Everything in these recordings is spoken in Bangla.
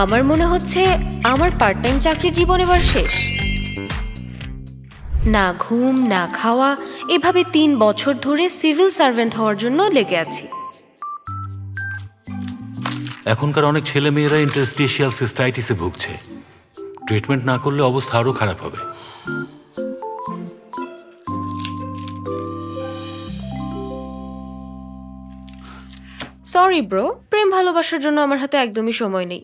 আমার মনে হচ্ছে আমার পার্ট টাইম চাকরির জীবন এবার শেষ। না ঘুম না খাওয়া, এভাবে 3 বছর ধরে সিভিল সার্ভেন্ট হওয়ার জন্য লেগে আছি। এখনকার অনেক ছেলে মেয়েরা ইন্টারস্টিশিয়াল সিস্টাইটিসে ভুগছে। ট্রিটমেন্ট না করলে অবস্থা আরো খারাপ হবে। সরি ব্রো, প্রেম ভালোবাসার জন্য আমার হাতে একদমই সময় নেই।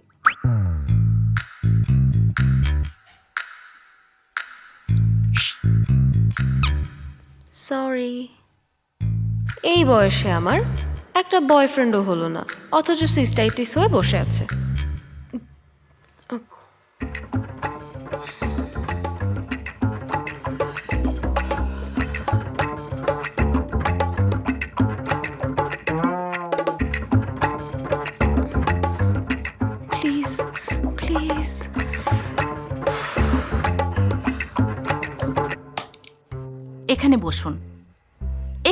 সরি। এই বয়সে আমার একটা বয়ফ্রেন্ডও হলো না, অথচ সিস্টাইটিস হয়ে বসে আছে। Please please. এখানে বসুন,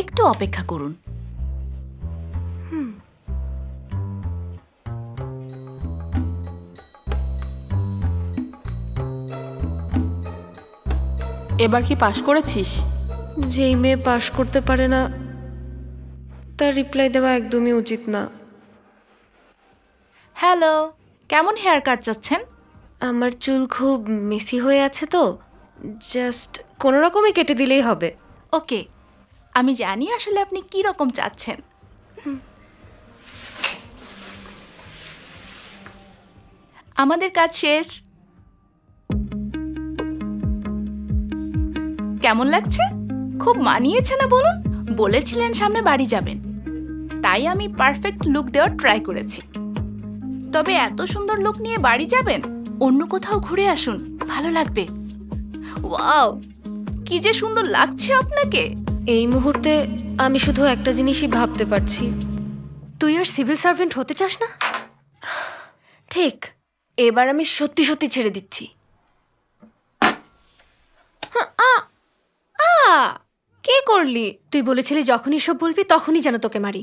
একটু অপেক্ষা করুন। এবার কি পাশ করেছিস? যেই মেয়ে পাশ করতে পারে না তার রিপ্লাই দেওয়া একদমই উচিত না। হ্যালো, কেমন হেয়ার কাট চাচ্ছেন? আমার চুল খুব মেসি হয়ে আছে তো, জাস্ট কোনো রকমে কেটে দিলেই হবে। ওকে, আমি জানি আসলে আপনি কি রকম চাচ্ছেন। আমাদের কাজ শেষ। কেমন লাগছে? খুব মানিয়েছে না বলুন? বলেছিলেন সামনে বাড়ি যাবেন, তাই আমি পারফেক্ট লুক দেওয়ার ট্রাই করেছি। তবে এত সুন্দর লুক নিয়ে বাড়ি যাবেন, অন্য কোথাও ঘুরে আসুন, ভালো লাগবে। ওয়াও, কি যে সুন্দর লাগছে আপনাকে। এই মুহূর্তে আমি শুধু একটা জিনিসই ভাবতে পারছি, তুই আর সিভিল সার্ভেন্ট হতে চাস না? ঠিক, এবার আমি সত্যি সত্যি ছেড়ে দিচ্ছি। কে করলি? তুই বলেছিলি যখনই এসব বলবি তখনই যেন তোকে মারি।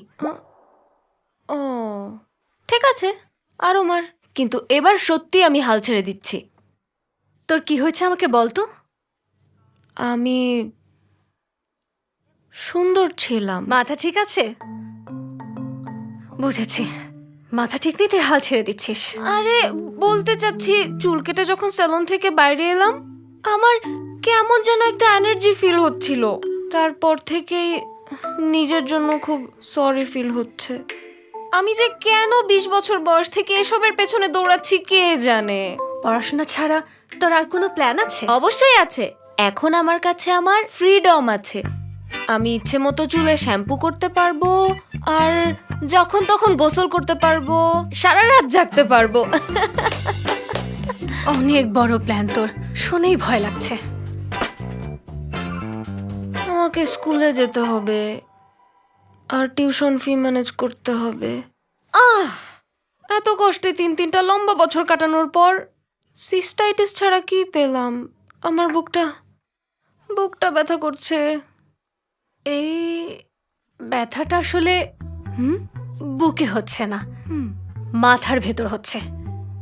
ও ঠিক আছে, আরও মার, কিন্তু এবার সত্যি আমি হাল ছেড়ে দিচ্ছি। তোর কি হয়েছে আমাকে বল তো। আমি সুন্দর ছিলাম। মাথা ঠিক আছে? বুঝেছি, মাথা ঠিক নেই তুই হাল ছেড়ে দিচ্ছিস। আরে বলতে চাচ্ছি, চুল কেটে যখন স্যালন থেকে বাইরে এলাম আমার কেমন যেন একটা এনার্জি ফিল হচ্ছিল। তারপর থেকেই নিজের জন্য খুব সরি ফিল হচ্ছে। আমি যে কেন 20 বছর বয়স থেকে এসবের পেছনে দৌড়াচ্ছি কে জানে। পড়াশোনা ছাড়া তোর আর কোনো প্ল্যান আছে? অবশ্যই আছে। এখন আমার কাছে আমার ফ্রিডম আছে। আমি ইচ্ছে মতো চুলে শ্যাম্পু করতে পারবো, আর যখন তখন গোসল করতে পারবো, সারা রাত জাগতে পারবো। অনেক বড় প্ল্যান তোর, শুনেই ভয় লাগছে। আমাকে স্কুলে যেতে হবে আর টিউশন ফি ম্যানেজ করতে হবে। এত কষ্টে 3টা লম্বা বছর কাটানোর পর সিস্টাইটিস ছাড়া কি পেলাম? আমার বুকটা ব্যথা করছে। এই ব্যথাটা আসলে বুকে হচ্ছে না, মাথার ভেতর হচ্ছে।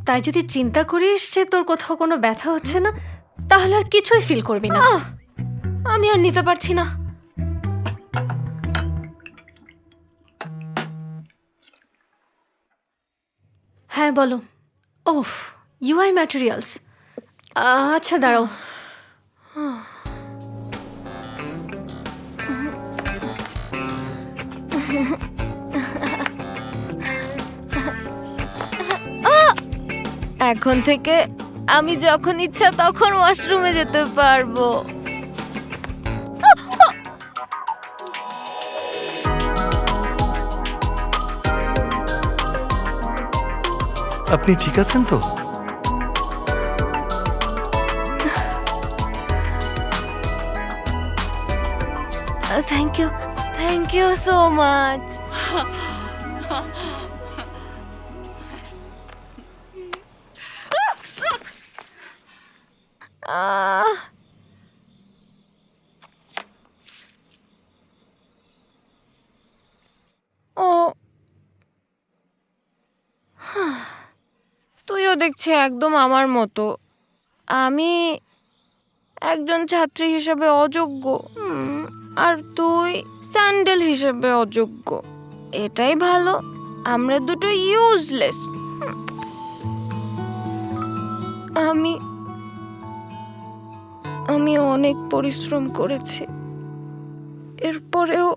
তাই যদি চিন্তা করিস যে তোর কোথাও কোনো ব্যথা হচ্ছে না, তাহলে আর কিছুই ফিল করবি না। আমি আর নিতে পারছি না। হ্যাঁ বলো। ওফ, ইউআই ম্যাটেরিয়ালস। আচ্ছা দাঁড়াও। এখন থেকে আমি যখন ইচ্ছা তখন ওয়াশরুমে যেতে পারবো। আপনি ঠিক আছেন তো? Thank you so much. ও তুইও দেখছি একদম আমার মতো। আমি একজন ছাত্রী হিসেবে অযোগ্য, আর তুই স্যান্ডেল হিসেবে অযোগ্য। এটাই ভালো, আমরা দুটো ইউজলেস। আমি আমি অনেক পরিশ্রম করেছি, এরপরেও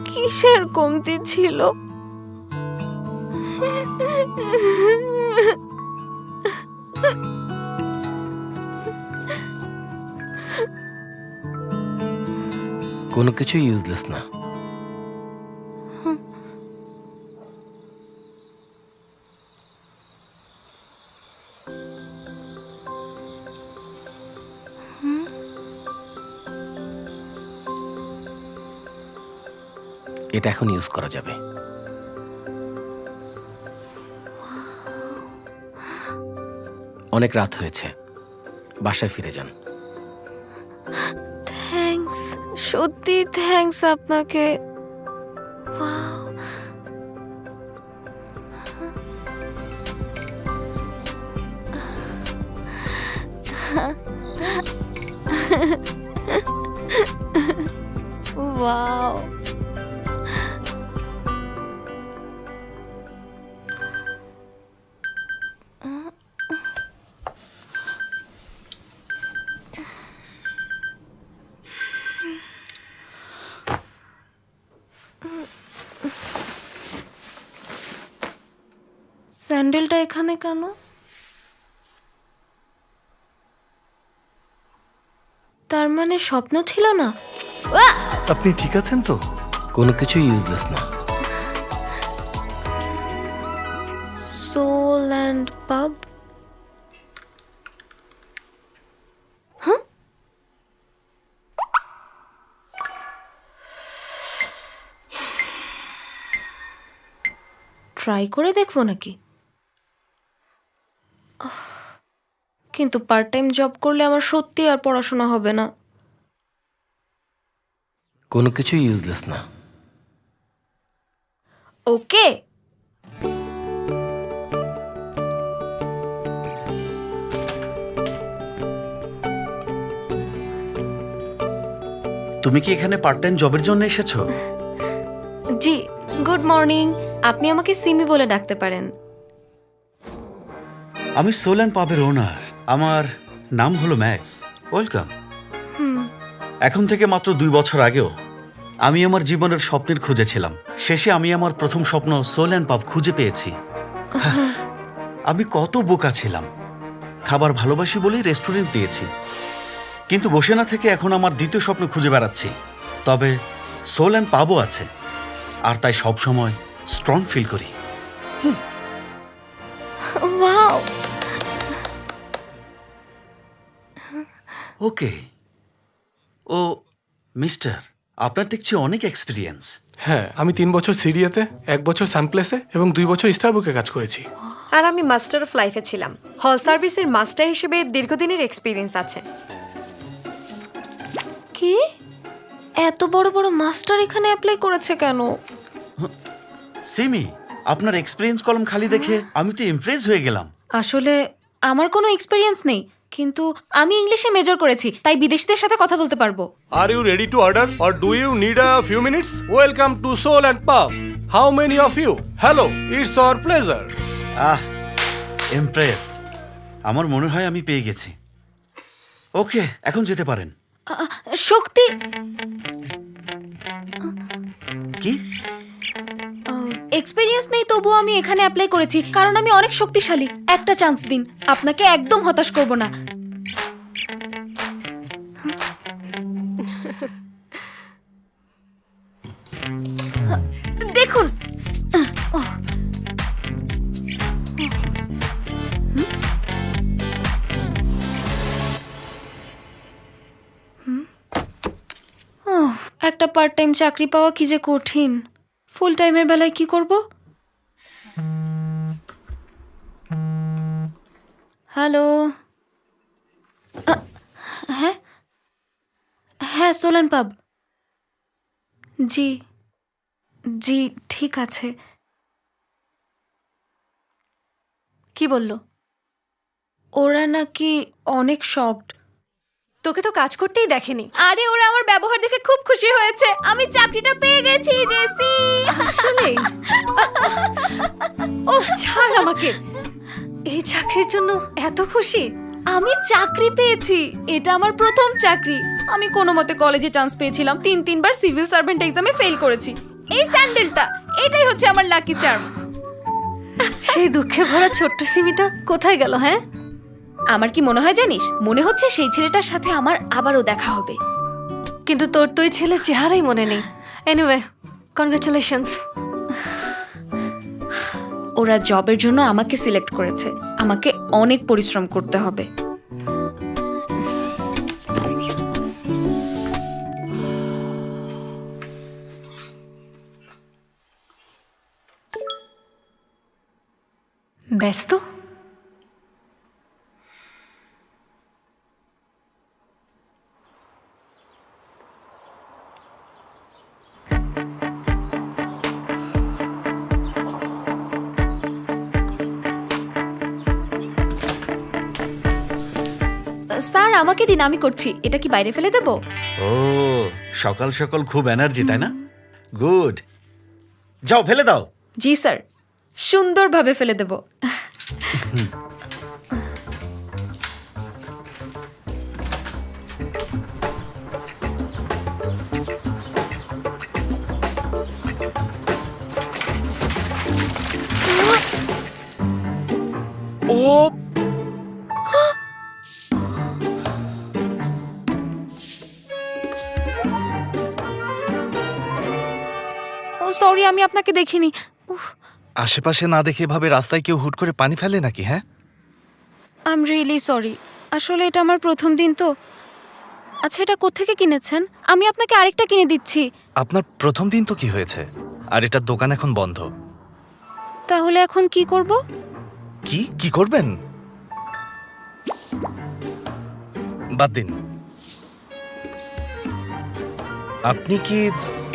কিসের কমতি ছিল? কোনো কিছু ইউজলেস না। এটা এখন ইউজ করা যাবে। অনেক রাত হয়েছে, বাসায় ফিরে যান। থ্যাঙ্কস, সত্যি থ্যাঙ্কস আপনাকে। Wow. Wow. স্যান্ডেলটা এখানে কেন? তার মানে স্বপ্ন ছিল না? আপনি ঠিক আছেন তো? কোনো কিছু ইউজলেস না। সোল অ্যান্ড পাব। ট্রাই করে দেখবো নাকি? কিন্তু পার্ট টাইম জব করলে আমার সত্যি আর পড়াশোনা হবে না। কোনো কিছু ইউজলেস না। ওকে। তুমি কি এখানে পার্ট টাইম জবের জন্য এসেছো? জি, গুড মর্নিং। আপনি আমাকে সিমি বলে ডাকতে পারেন। আমি সোল অ্যান্ড পাবের ওনার। আমার নাম হলো ম্যাক্স। ওয়েলকাম। এখন থেকে মাত্র 2 বছর আগেও আমি আমার জীবনের স্বপ্নের খুঁজে ছিলাম। শেষে আমি আমার প্রথম স্বপ্ন সোল অ্যান্ড পাব খুঁজে পেয়েছি। আমি কত বোকা ছিলাম। খাবার ভালোবাসি বলেই রেস্টুরেন্ট দিয়েছি, কিন্তু বসে না থেকে এখন আমার দ্বিতীয় স্বপ্ন খুঁজে বেড়াচ্ছি। তবে সোল অ্যান্ড পাবও আছে, আর তাই সব সময় স্ট্রং ফিল করি। ওয়াও। ওকে। ও মিস্টার, আপনার দেখছি অনেক এক্সপিরিয়েন্স। হ্যাঁ, আমি 3 বছর সিডিএতে, 1 বছর সানপ্লেসে এবং 2 বছর স্টারবুকে কাজ করেছি। আর আমি মাস্টার অফ লাইফে ছিলাম। হল সার্ভিসের মাস্টার হিসেবে দীর্ঘদিনের এক্সপিরিয়েন্স আছে। কি? এত বড় বড় মাস্টার এখানে অ্যাপ্লাই করেছে কেন? সিমি, আপনার এক্সপিরিয়েন্স কলম খালি দেখে আমি তো ইমপ্রেস হয়ে গেলাম। আসলে আমার কোনো এক্সপিরিয়েন্স নেই, কিন্তু আমি ইংলিশে মেজর করেছি, তাই বিদেশিদের সাথে কথা বলতে পারবো। Are you ready to order or do you need a few minutes? Welcome to Soul and Pub. How many of you? Hello, it's our pleasure. Impressed. আমার মনে হয় আমি পেয়ে গেছি। ওকে, এখন যেতে পারেন। শক্তি। কি? এক্সপিরিয়েন্স নেই, তবুও আমি এখানে অ্যাপ্লাই করেছি কারণ আমি অনেক শক্তিশালী। একটা চান্স দিন, আপনাকে একদম হতাশ করব না। দেখুন, একটা পার্ট টাইম চাকরি পাওয়া কি যে কঠিন। ফুল টাইমের বেলায় কি করব? হ্যালো। হ্যাঁ হ্যাঁ, সোলান পাব। জি জি, ঠিক আছে। কি বললো? ওরা নাকি অনেক শকড। তোকে তো কাজ করতেই দেখেনি। আরে ওরা আমার ব্যবহার দেখে খুব খুশি হয়েছে। আমি চাকরিটা পেয়ে গেছি জেসি। আসলে ওহ, ছাড় আমাকে। এই চাকরির জন্য এত খুশি? আমি চাকরি পেয়েছি, এটা আমার প্রথম চাকরি। আমি কোনো মতে কলেজে চান্স পেয়েছিলাম, 3বার সিভিল সার্ভেন্ট এক্সামে ফেল করেছি। এই স্যান্ডেলটা, এটাই হচ্ছে আমার লাকি চার্ম। সেই দুঃখে ভরা ছোট্ট সিমিটা কোথায় গেল? হ্যাঁ, আমার কি মনে হয় জানিস? মনে হচ্ছে সেই ছেলেটার সাথে আমার আবারও দেখা হবে। কিন্তু তোর তো ওই ছেলের চেহারাই মনে নেই। Anyway, congratulations. ওরা জবের জন্য আমাকে সিলেক্ট করেছে, আমাকে অনেক পরিশ্রম করতে হবে। ব্যস্ত? স্যার আমাকে দিন, আমি করছি। এটা কি বাইরে ফেলে দেবো? ও, সকাল সকাল খুব এনার্জি, তাই না? গুড, যাও ফেলে দাও। জি স্যার, সুন্দরভাবে ফেলে দেবো। ও, ও সরি, আমি আপনাকে দেখিনি। আশেপাশে না দেখে ভাবে রাস্তায় কেউ হুট করে পানি ফেলে নাকি? হ্যাঁ, আই এম রিয়েলি সরি। আসলে এটা আমার প্রথম দিন তো। আচ্ছা, এটা কোত্থেকে কিনেছেন? আমি আপনাকে আরেকটা কিনে দিচ্ছি। আপনার প্রথম দিন তো কি হয়েছে? আর এটার দোকান এখন বন্ধ। তাহলে এখন কি করব? কি কি করবেন? বাদ দিন। আপনি কি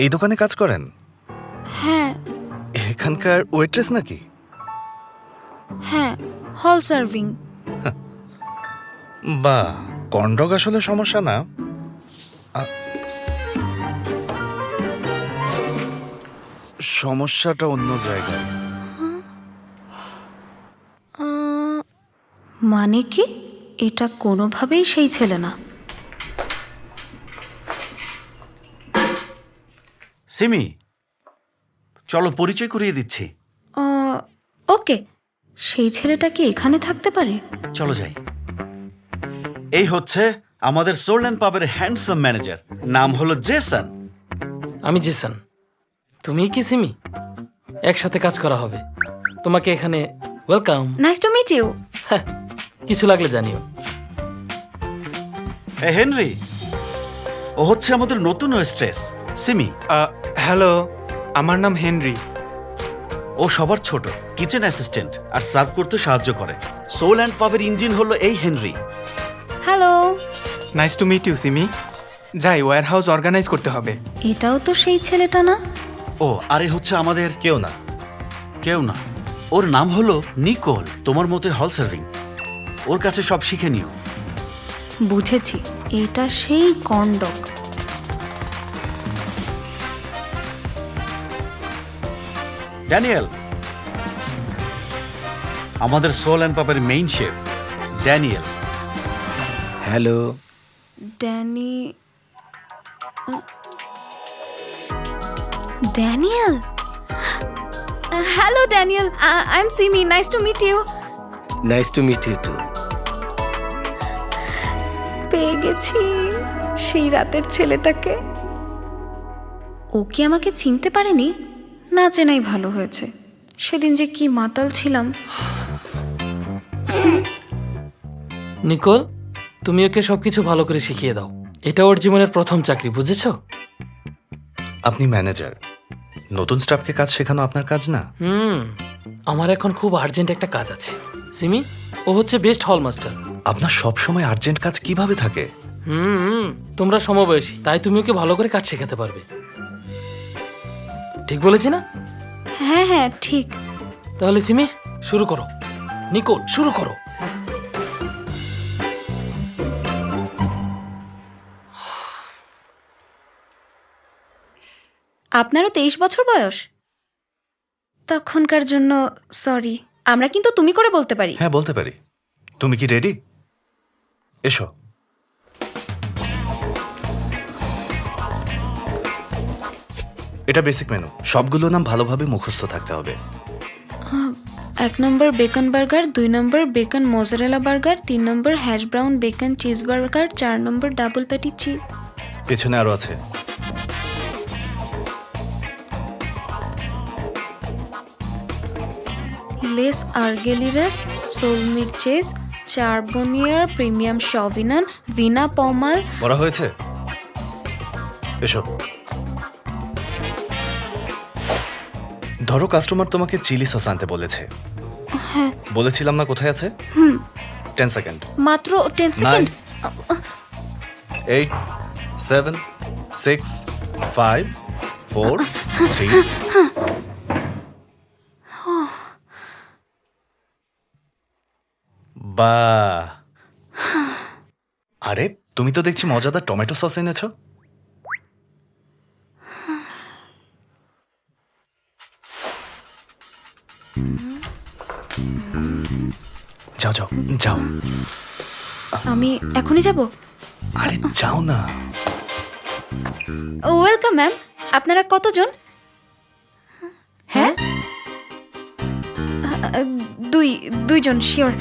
এই দোকানে কাজ করেন? হ্যাঁ এখানকার ওয়েট্রেস নাকি? হ্যাঁ, হল সার্ভিং। বা, কন্ডক আসলে সমস্যা না। সমস্যাটা অন্য জায়গায়। মানে কি? এটা কোনোভাবেই সেই ছেলে না। সিমি, চলো পরিচয় করিয়ে দিচ্ছি। ওকে, সেই ছেলেটা কি এখানে থাকতে পারে? চলো যাই। এই হচ্ছে আমাদের সোল অ্যান্ড পাবের হ্যান্ডসাম ম্যানেজার, নাম হলো জেসন। আমি জেসন। তুমি কি সিমি? একসাথে কাজ করা হবে। তোমাকে এখানে welcome. Nice to meet you. হ্যাঁ, কিছু লাগলে জানিও। এ হেনরি, ও হচ্ছে আমাদের নতুন ওয়েস্ট্রেস সিমি। হ্যালো, আমার নাম হেনরি। ও সবার ছোট, কিচেন অ্যাসিস্ট্যান্ট আর সার্ভ করতে সাহায্য করে। সোল অ্যান্ড পাবের ইঞ্জিন হলো এই Henry. Hello. Nice to meet you Simi. যাই, ওয়্যার হাউস অর্গানাইজ করতে হবে। এটাও তো সেই ছেলেটা না? ও, আরে হচ্ছে আমাদের কেউ না। কেউ না, ওর নাম হলো নিকোল। তোমার মতো হল সার্ভিং। ওর কাছে সব শিখে নিও। বুঝেছি, এটা সেই কন্ডক। ড্যানিয়েল, আমাদের সোল অ্যান্ড পাবের main chef Daniel. Hello. Daniel. Hello Daniel, I am Simi. Nice to meet you. Nice to meet you too. পেয়ে গেছি সেই রাতের ছেলেটাকে। ও কি আমাকে চিনতে পারেনি? না চেনাই ভালো হয়েছে। সেদিন যে কি মাতাল ছিলাম। নিকোল, তুমি ওকে সবকিছু ভালো করে শিখিয়ে দাও। এটা ওর জীবনের প্রথম চাকরি, বুঝেছো? আপনি ম্যানেজার, নতুন স্টাফকে কাজ শেখানো আপনার কাজ না? আমার এখন খুব আর্জেন্ট একটা কাজ আছে। সিমি, ও হচ্ছে বেস্ট হল মাস্টার। আপনার সব সময় আর্জেন্ট কাজ কিভাবে থাকে? তোমরা সমবয়সী, তাই তুমি ওকে ভালো করে কাজ শেখাতে পারবে। ঠিক বলেছি না? হ্যাঁ হ্যাঁ, ঠিক। তাহলে সিমি, শুরু করো। নিকোল শুরু করো। আপনারও 23 বছর বয়স? তখনকার জন্য সরি। আমরা কিন্তু তুমি করে বলতে পারি। হ্যাঁ বলতে পারি। তুমি কি রেডি? এসো। এটা বেসিক মেনু, সবগুলো নাম ভালোভাবে মুখস্থ থাকতে হবে। 1 নম্বর বেকন বার্গার, 2 নম্বর বেকন মোজারেলা বার্গার, 3 নম্বর hash brown bacon cheese burger, 4 নম্বর ডাবল প্যাটি চিজ। পেছনে আরো আছে। লেস আর্গেলিরাস সোল মির্চেস, চারবনিয়ার প্রিমিয়াম শভিনান, ভিনা পমাল। বড় হয়েছে? এসো। ধরো কাস্টমার তোমাকে চিলি সস আনতে বলেছে। হ্যাঁ। বলেছিলাম না কোথায় আছে? 10 সেকেন্ড। মাত্র 10 সেকেন্ড। 8 7 6 5 4 3। বাহ, আরে তুমি তো দেখছি মজাদার টমেটো সস এনেছো। যাও যাও যাও। আমি এখনই যাব? আরে যাও না। Welcome ma'am. আপনারা কতজন? হ্যাঁ, দুইজন শিওর।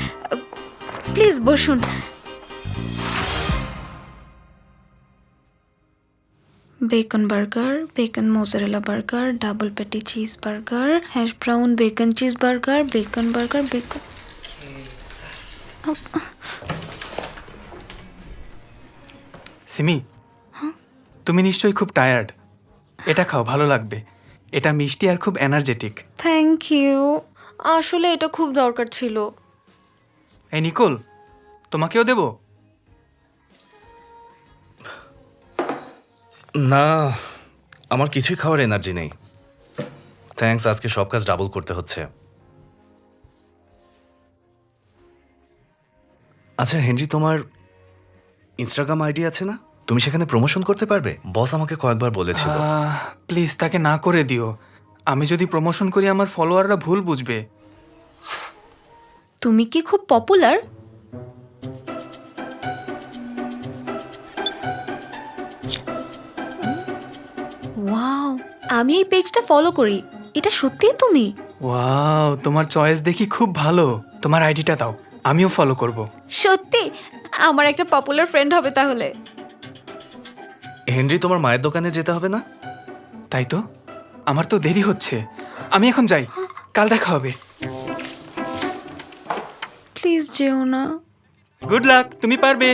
প্লিজ বসুন। Beacon burger, beacon mozzarella burger, double patty cheese burger, hash brown bacon cheese burger, beacon burger, beacon. Simi, তুমি নিশ্চয়ই খুব টায়ার্ড। এটা খাও, ভালো লাগবে। এটা মিষ্টি আর খুব এনার্জেটিক। Thank you. আসলে এটা খুব দরকার ছিল। এই নিকোল, তোমাকেও দেবো? না, আমার কিছুই খাওয়ার এনার্জি নেই। থ্যাঙ্কস, আজকে সব কাজ ডাবল করতে হচ্ছে। আচ্ছা হেনরি, তোমার ইনস্টাগ্রাম আইডি আছে না? তুমি সেখানে প্রমোশন করতে পারবে? বস আমাকে কয়েকবার বলেছিল। প্লিজ তাকে না করে দিও। আমি যদি প্রমোশন করি আমার ফলোয়াররা ভুল বুঝবে। তুমি কি খুব পপুলার? ওয়াও, আমি এই পেজটা ফলো করি। এটা সত্যিই তুমি? ওয়াও, তোমার চয়েস দেখি খুব ভালো। তোমার আইডিটা দাও, আমিও ফলো করব। সত্যি? আমার একটা পপুলার ফ্রেন্ড হবে তাহলে। হেনরি, তোমার মায়ের দোকানে যেতে হবে না? তাই তো, আমার তো দেরি হচ্ছে। আমি এখন যাই, কাল দেখা হবে। প্লিজ যেও না। গুড লাক, তুমি পারবে।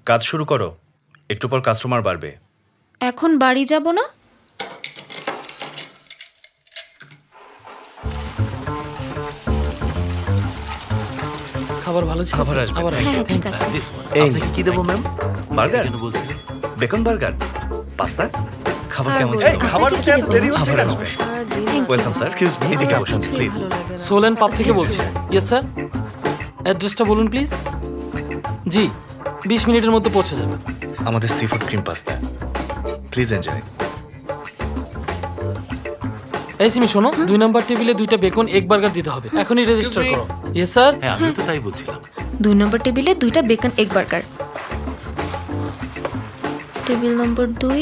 কাজ শুরু করো, একটু পর কাস্টমার বাড়বে। এখন বাড়ি যাব না? খাবার ভালো ছিল খাবার স্যার। আসবে। আবার আসবে। হ্যাঁ, ঠিক আছে। আপনাকে কি দেবো ম্যাম? বার্গার, কেন বলছিলেন? Beacon burger, pasta. খাবার আর কেমন বলুন, ছিল? আপনাকে খাবার কি উঠতে এত দেবো? দেরি হচ্ছে খাবার কেন? আসবে। Thank you. Welcome sir, excuse me, এদিকে আমার বসুন কিছুই প্লিজ। ভালো লাগে না। সোল অ্যান্ড পাপ থেকে বলছি। Yes sir. অ্যাড্রেসটা বলুন প্লিজ। জি, 20 মিনিটের মধ্যে পৌঁছে যাবে। আমাদের sea food cream pasta, please enjoy. এই সিমি শোনো, 2 নম্বর টেবিলে 2টা বেকন এগ বার্গার দিতে হবে। এখনই রেজিস্টার করো। Yes sir. হ্যাঁ, আমিও তো তাই বলছিলাম। 2 নম্বর টেবিলে 2টা বেকন এগ বার্গার। টেবিল নম্বর 2,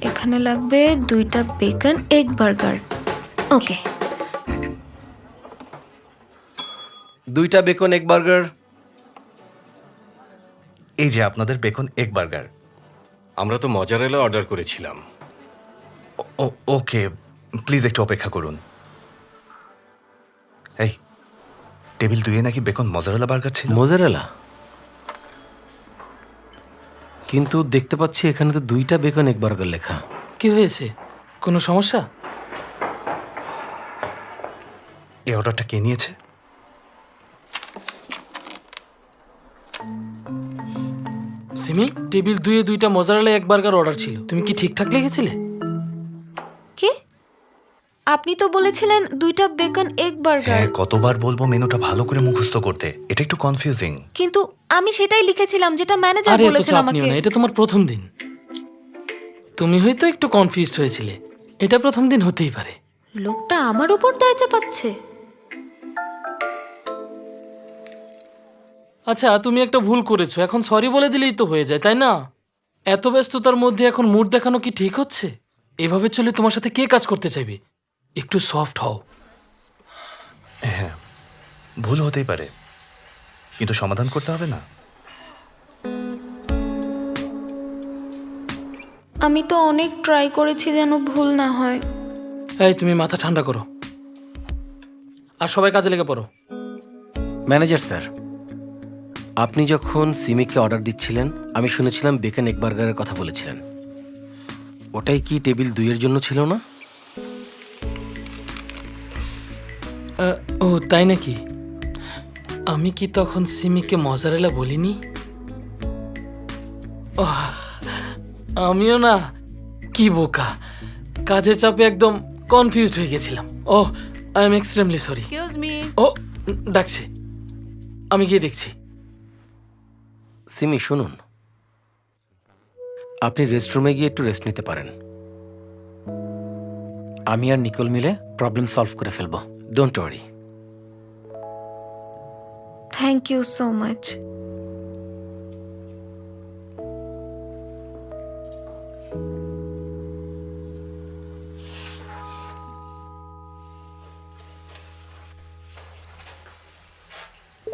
এখানে লাগবে 2টা বেকন এগ বার্গার। ওকে। 2টা বেকন এগ বার্গার। এই যে আপনাদের বেকন এগ বার্গার। আমরা তো মজারেলা অর্ডার করেছিলাম। ওকে, প্লিজ একটু অপেক্ষা করুন। এই টেবিল 2-এ নাকি বেকন মজারেলা বার্গার ছিল। মজারেলা? কিন্তু দেখতে পাচ্ছি এখানে তো 2টা বেকন এগ বার্গার লেখা। কি হয়েছে? কোনো সমস্যা? এই অর্ডারটা কে নিয়েছে? সিমি, টেবিল 2-এ 2টা মজারেলা এগ বার্গার অর্ডার ছিল। তুমি কি ঠিকঠাক লিখেছিলে? কি? আপনি তো বলেছিলেন 2টা বেকন এগ বার্গার। হ্যাঁ, কতবার বলবো মেনুটা ভালো করে মুখস্থ করতে, এটা একটু কনফিউজিং। কিন্তু আমি সেটাই লিখেছিলাম যেটা ম্যানেজার আরে এত বলেছেন চাপ আমাকে। নিও না, এটা তোমার প্রথম দিন। তুমি হয়তো একটু কনফিউজড হয়েছিলে, এটা প্রথম দিন হতেই পারে। লোকটা আমার উপর দায় চাপাচ্ছে। আচ্ছা, তুমি একটা ভুল করেছো, এখন সরি বলে দিলেই তো হয়ে যায়, তাই না? এত ব্যস্ততার মধ্যে এখন মুড দেখানো কি ঠিক হচ্ছে? এভাবে চলে তোমার সাথে কে কাজ করতে চাইবে? একটু সফট হও। হ্যাঁ, ভুল হতেই পারে, কিন্তু সমাধান করতে হবে না? আমি তো অনেক ট্রাই করেছি যেন ভুল না হয়। এই, তুমি মাথা ঠান্ডা করো আর সবাই কাজে লেগে পড়ো। ম্যানেজার স্যার, আপনি যখন সিমিকে অর্ডার দিচ্ছিলেন আমি শুনেছিলাম বেকন এগ বার্গারের কথা বলেছিলেন। ওটাই কি টেবিল 2 এর জন্য ছিল না? ও তাই নাকি? আমি কি তখন সিমিকে মজারেলা বলিনি? ওহ, আমিও না, কি বোকা, কাজের চাপে একদম কনফিউজড হয়ে গেছিলাম। ও, I am extremely sorry. Excuse me. ও, ডাকছে, আমি গিয়ে দেখছি। সিমি শুনুন, আপনি রেস্টরুমে গিয়ে একটু রেস্ট নিতে পারেন। আমি আর নিকোল মিলে প্রবলেম সলভ করে ফেলবো, don't worry. Thank you so much.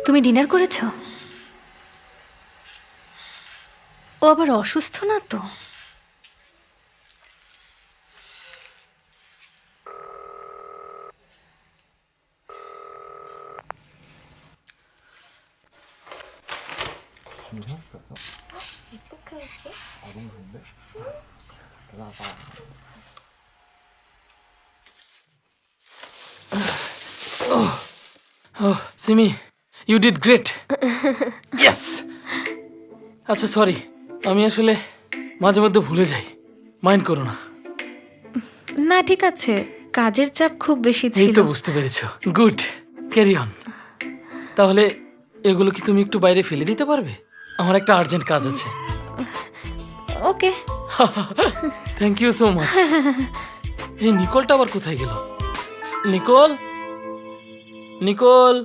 তুমি ডিনার করেছো? ও আবার অসুস্থ না তো? Oh Simi, you did great. Yes. আচ্ছা সরি, আমি আসলে মাঝে মধ্যে ভুলে যাই, মাইন্ড করো না। না ঠিক আছে, কাজের চাপ খুব বেশি এই ছিল। তো বুঝতে পেরেছো, গুড, ক্যারি অন। তাহলে এগুলো কি তুমি একটু বাইরে ফেলে দিতে পারবে? আমার একটা আর্জেন্ট কাজ আছে। Okay. Thank you so much. এই নিকোলটা আবার কোথায় গেল? Nicole, Nicole.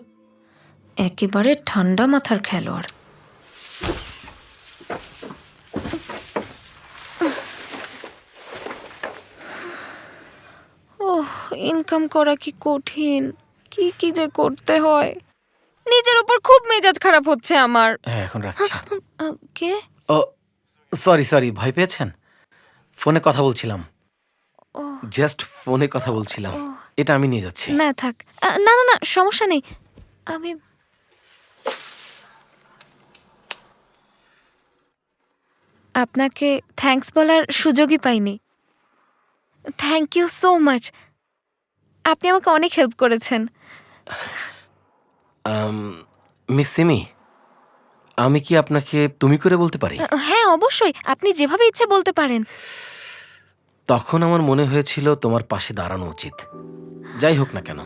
একেবারে ঠান্ডা মাথার খেলোয়াড়। ওহ, ইনকাম করা কি কঠিন, কি কি যে করতে হয়। নিজের উপর খুব মেজাজ খারাপ হচ্ছে আমার। হ্যাঁ, এখন রাখছি। কে? ও সরি সরি, ভয় পেয়েছেন? ফোনে কথা বলছিলাম, জাস্ট ফোনে কথা বলছিলাম। এটা আমি নিয়ে যাচ্ছি। না থাক, না না না, সমস্যা নেই। আমি আপনাকে থ্যাঙ্কস বলার সুযোগই পাইনি। থ্যাংক ইউ সো মাচ, আপনি আমাকে অনেক হেল্প করেছেন। মিস সিমি, আমি কি আপনাকে তুমি করে বলতে পারি? হ্যাঁ অবশ্যই, আপনি যেভাবে ইচ্ছে বলতে পারেন। তখন আমার মনে হয়েছিল তোমার পাশে দাঁড়ানো উচিত। যাই হোক না কেন,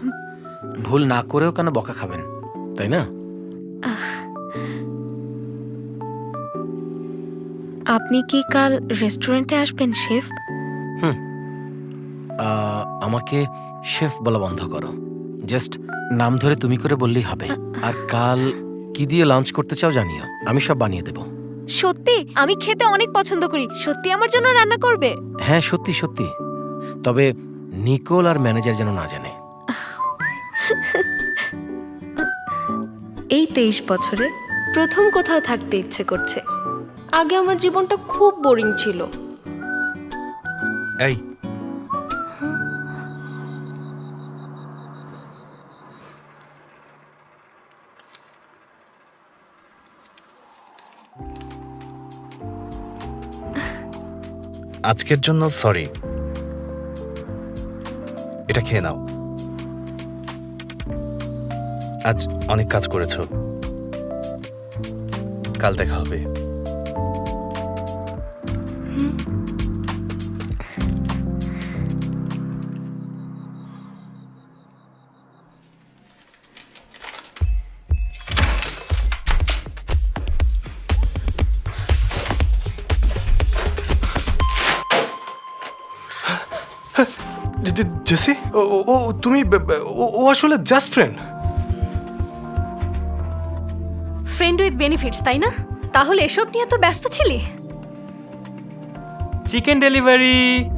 ভুল না করেও কেন বকা খাবেন, তাই না? আপনি কি কাল রেস্টুরেন্টে আসবেন শেফ? আমাকে শেফ বলা বন্ধ করো, জাস্ট নাম ধরে তুমি করে বললেই হবে। আর কাল কি দিয়ে লাঞ্চ করতে চাও জানিও, আমি সব বানিয়ে দেব। সত্যি? আমি খেতে অনেক পছন্দ করি, সত্যি আমার জন্য রান্না করবে? হ্যাঁ সত্যি সত্যি, তবে নিকোল আর ম্যানেজার যেন না জানে। এই 23 বছরে প্রথম কোথাও থাকতে ইচ্ছে করছে। আগে আমার জীবনটা খুব বোরিং ছিল। এই, আজকের জন্য সরি, এটা খেয়ে নাও। আজ অনেক কাজ করেছো, কাল দেখা হবে। জেসি ও তুমি ও আসলে just friend. Friend with benefits, তাই না? তাহলে এসব নিয়ে তো ব্যস্ত ছিলি। Chicken delivery.